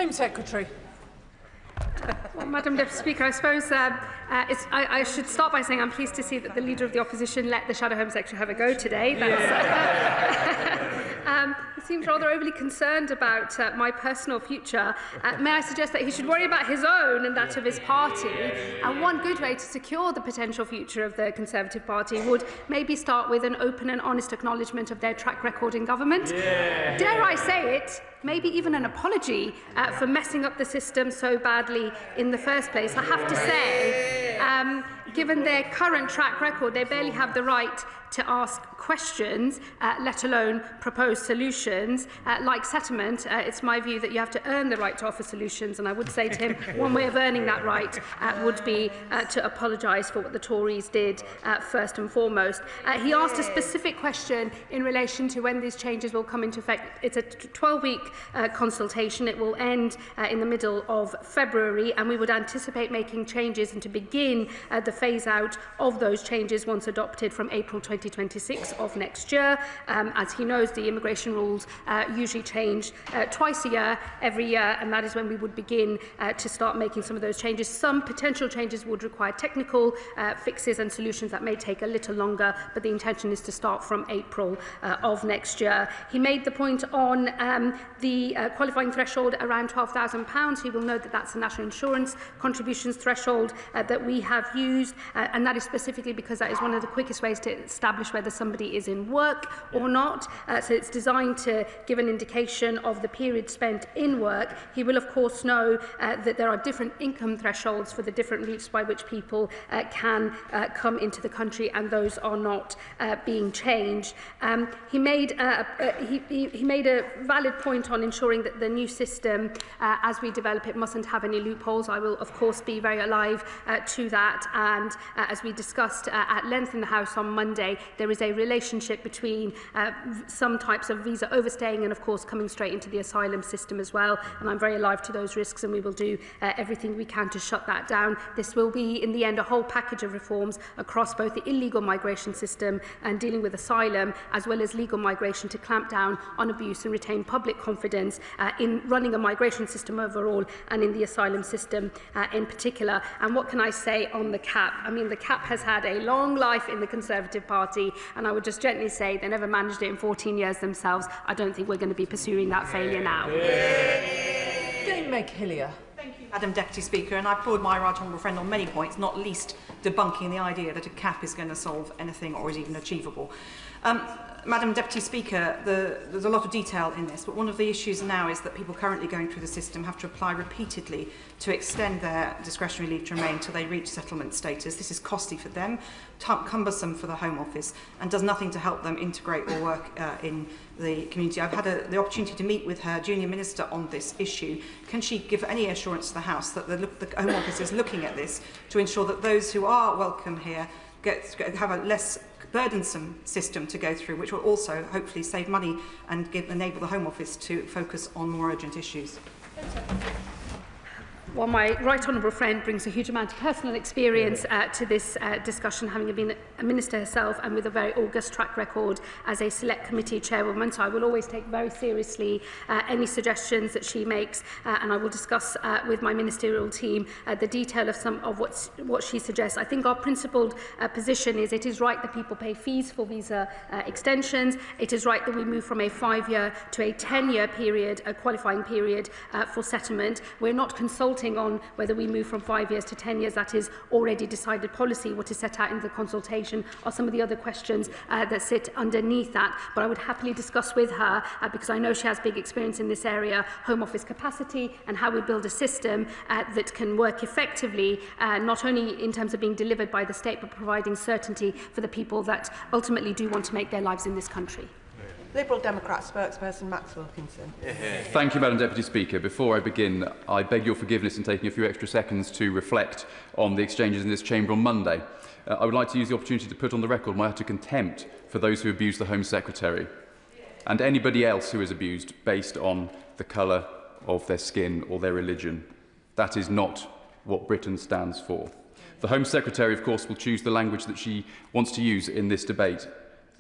Home Secretary. Well, Madam Deputy Speaker, I suppose I should start by saying I'm pleased to see that the Leader of the Opposition let the Shadow Home Secretary have a go today. He seems rather overly concerned about my personal future. May I suggest that he should worry about his own and that of his party? And one good way to secure the potential future of the Conservative Party would maybe start with an open and honest acknowledgement of their track record in government. Yeah. Dare I say it? Maybe even an apology for messing up the system so badly in the first place. I have to say, given their current track record, they barely have the right to ask questions, let alone propose solutions. Like settlement, it's my view that you have to earn the right to offer solutions, and I would say to him one way of earning that right would be to apologise for what the Tories did first and foremost. He asked a specific question in relation to when these changes will come into effect. It's a 12-week consultation. It will end in the middle of February, and we would anticipate making changes and to begin the phase-out of those changes once adopted from April 2026 of next year. As he knows, the immigration rules usually change twice a year, every year, and that is when we would begin to start making some of those changes. Some potential changes would require technical fixes and solutions that may take a little longer, but the intention is to start from April of next year. He made the point on the qualifying threshold around £12,000. He will note that that's the national insurance contributions threshold that we have used, and that is specifically because that is one of the quickest ways to establish whether somebody is in work or not. So it's designed to give an indication of the period spent in work. He will, of course, know that there are different income thresholds for the different routes by which people can come into the country, and those are not being changed. He made a valid point on ensuring that the new system, as we develop it, mustn't have any loopholes. I will, of course, be very alive to that. And as we discussed at length in the House on Monday, there is a relationship between some types of visa overstaying and, of course, coming straight into the asylum system as well. And I'm very alive to those risks, and we will do everything we can to shut that down. This will be, in the end, a whole package of reforms across both the illegal migration system and dealing with asylum, as well as legal migration, to clamp down on abuse and retain public confidence in running a migration system overall and in the asylum system in particular. And what can I say on the CAP? I mean, the CAP has had a long life in the Conservative Party, and I would just gently say they never managed it in 14 years themselves. I don't think we're going to be pursuing that failure now. Dame Meg Hillier. Thank you, Madam Deputy Speaker, and I applaud my right honourable friend on many points, not least debunking the idea that a cap is going to solve anything or is even achievable. Madam Deputy Speaker, there's a lot of detail in this, but one of the issues now is that people currently going through the system have to apply repeatedly to extend their discretionary leave to remain until they reach settlement status. This is costly for them, cumbersome for the Home Office, and does nothing to help them integrate or work in the community. I've had the opportunity to meet with her junior minister on this issue. Can she give any assurance to the House that the Home Office is looking at this to ensure that those who are welcome here have a less burdensome system to go through, which will also hopefully save money and enable the Home Office to focus on more urgent issues? Well, my right honourable friend brings a huge amount of personal experience to this discussion, having been a minister herself and with a very august track record as a select committee chairwoman. So I will always take very seriously any suggestions that she makes, and I will discuss with my ministerial team the detail of some of what she suggests. I think our principled position is it is right that people pay fees for visa extensions. It is right that we move from a 5-year to a 10-year period, a qualifying period for settlement. We're not consulting on whether we move from 5 years to 10 years. That is already decided policy. What is set out in the consultation are some of the other questions that sit underneath that. But I would happily discuss with her, because I know she has big experience in this area, Home Office capacity and how we build a system that can work effectively, not only in terms of being delivered by the state, but providing certainty for the people that ultimately do want to make their lives in this country. Liberal Democrat spokesperson Max Wilkinson. Thank you, Madam Deputy Speaker. Before I begin, I beg your forgiveness in taking a few extra seconds to reflect on the exchanges in this chamber on Monday. I would like to use the opportunity to put on the record my utter contempt for those who abuse the Home Secretary and anybody else who is abused based on the colour of their skin or their religion. That is not what Britain stands for. The Home Secretary, of course, will choose the language that she wants to use in this debate,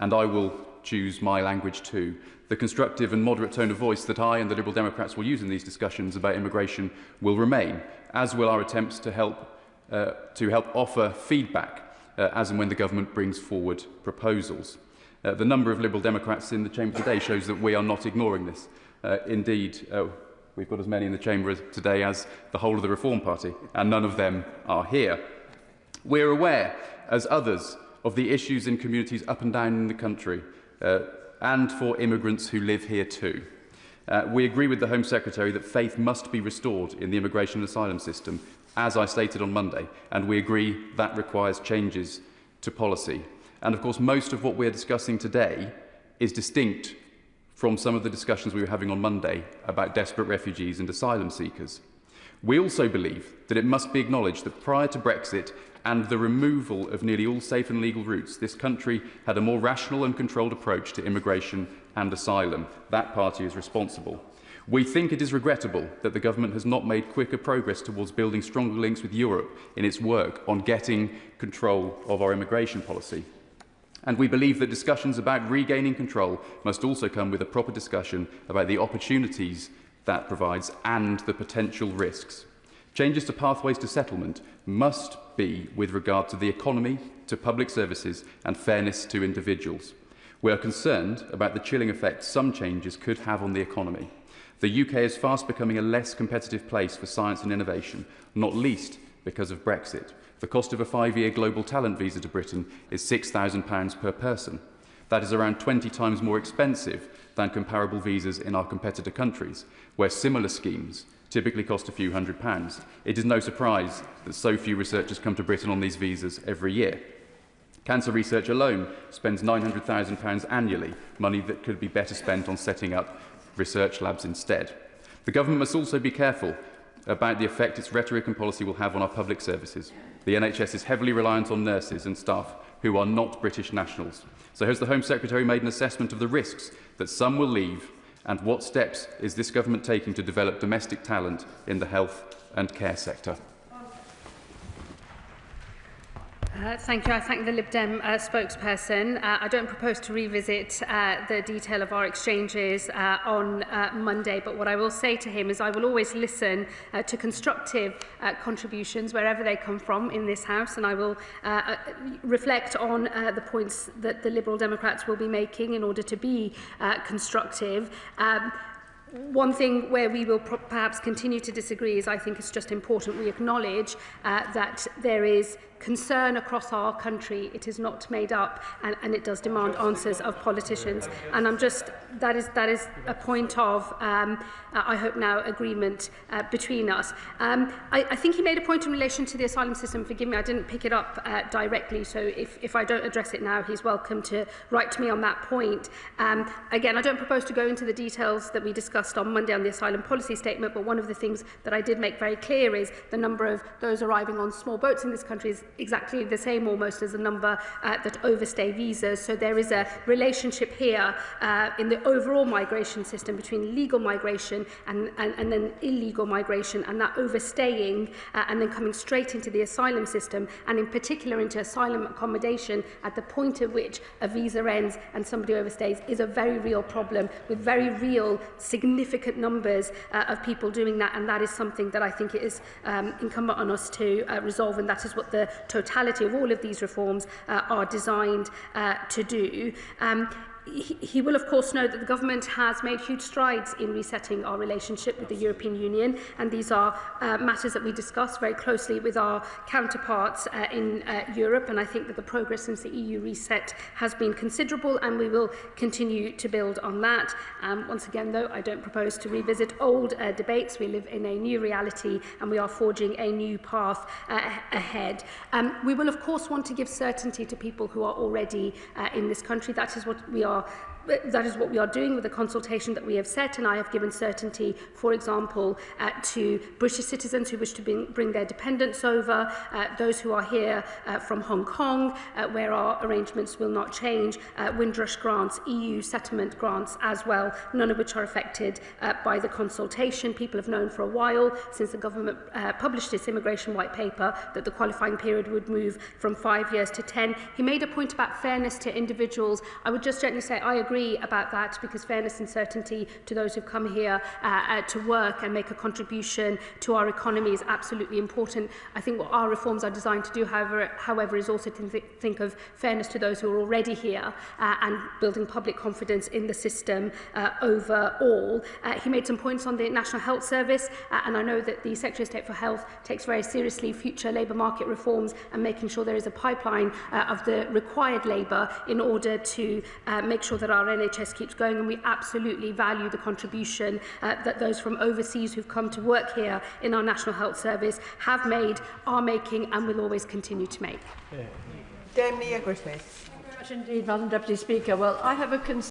and I will choose my language too. The constructive and moderate tone of voice that I and the Liberal Democrats will use in these discussions about immigration will remain, as will our attempts to help offer feedback as and when the government brings forward proposals. The number of Liberal Democrats in the chamber today shows that we are not ignoring this. Indeed, we've got as many in the chamber today as the whole of the Reform Party, and none of them are here. We're aware, as others, of the issues in communities up and down in the country, and for immigrants who live here too. We agree with the Home Secretary that faith must be restored in the immigration and asylum system, as I stated on Monday, and we agree that requires changes to policy. And of course, most of what we're discussing today is distinct from some of the discussions we were having on Monday about desperate refugees and asylum seekers. We also believe that it must be acknowledged that prior to Brexit and the removal of nearly all safe and legal routes, this country had a more rational and controlled approach to immigration and asylum. That party is responsible. We think it is regrettable that the government has not made quicker progress towards building stronger links with Europe in its work on getting control of our immigration policy. And we believe that discussions about regaining control must also come with a proper discussion about the opportunities that provides and the potential risks. Changes to pathways to settlement must be with regard to the economy, to public services and fairness to individuals. We are concerned about the chilling effect some changes could have on the economy. The UK is fast becoming a less competitive place for science and innovation, not least because of Brexit. The cost of a 5-year global talent visa to Britain is £6,000 per person. That is around 20 times more expensive than comparable visas in our competitor countries, where similar schemes typically cost a few £100s. It is no surprise that so few researchers come to Britain on these visas every year. Cancer research alone spends £900,000 annually, money that could be better spent on setting up research labs instead. The government must also be careful about the effect its rhetoric and policy will have on our public services. The NHS is heavily reliant on nurses and staff who are not British nationals. So has the Home Secretary made an assessment of the risks that some will leave, and what steps is this government taking to develop domestic talent in the health and care sector? Thank you. I thank the Lib Dem spokesperson. I don't propose to revisit the detail of our exchanges on Monday, but what I will say to him is I will always listen to constructive contributions wherever they come from in this House, and I will reflect on the points that the Liberal Democrats will be making in order to be constructive. One thing where we will perhaps continue to disagree is I think it's just important we acknowledge that there is concern across our country. It is not made up, and it does demand answers of politicians. And that is a point of, I hope now, agreement between us. I think he made a point in relation to the asylum system. Forgive me, I didn't pick it up directly, so if I don't address it now, he's welcome to write to me on that point. Again, I don't propose to go into the details that we discussed on Monday on the asylum policy statement, but one of the things that I did make very clear is the number of those arriving on small boats in this country is exactly the same almost as the number that overstay visas. So there is a relationship here in the overall migration system between legal migration and then illegal migration, and that overstaying and then coming straight into the asylum system, and in particular into asylum accommodation at the point at which a visa ends and somebody overstays, is a very real problem with very real significant numbers of people doing that, and that is something that I think it is incumbent on us to resolve, and that is what the totality of all of these reforms are designed to do. He will, of course, know that the government has made huge strides in resetting our relationship with the European Union, and these are matters that we discuss very closely with our counterparts in Europe, and I think that the progress since the EU reset has been considerable, and we will continue to build on that. Once again, though, I don't propose to revisit old debates. We live in a new reality, and we are forging a new path ahead. We will, of course, want to give certainty to people who are already in this country. That is what we are that is what we are doing with the consultation that we have set, and I have given certainty, for example, to British citizens who wish to bring their dependents over, those who are here from Hong Kong, where our arrangements will not change, Windrush grants, EU settlement grants as well, none of which are affected by the consultation. People have known for a while, since the government published its immigration white paper, that the qualifying period would move from 5 years to 10. He made a point about fairness to individuals. I would just gently say I agree about that, because fairness and certainty to those who've come here to work and make a contribution to our economy is absolutely important. I think what our reforms are designed to do, however, is also to think of fairness to those who are already here and building public confidence in the system overall. He made some points on the National Health Service, and I know that the Secretary of State for Health takes very seriously future labour market reforms and making sure there is a pipeline of the required labour in order to make sure that our NHS keeps going, and we absolutely value the contribution that those from overseas who've come to work here in our National Health Service have made, are making, and will always continue to make. Dame Leah Griffiths. Thank you very much indeed, Madam Deputy Speaker. Well, I have a concern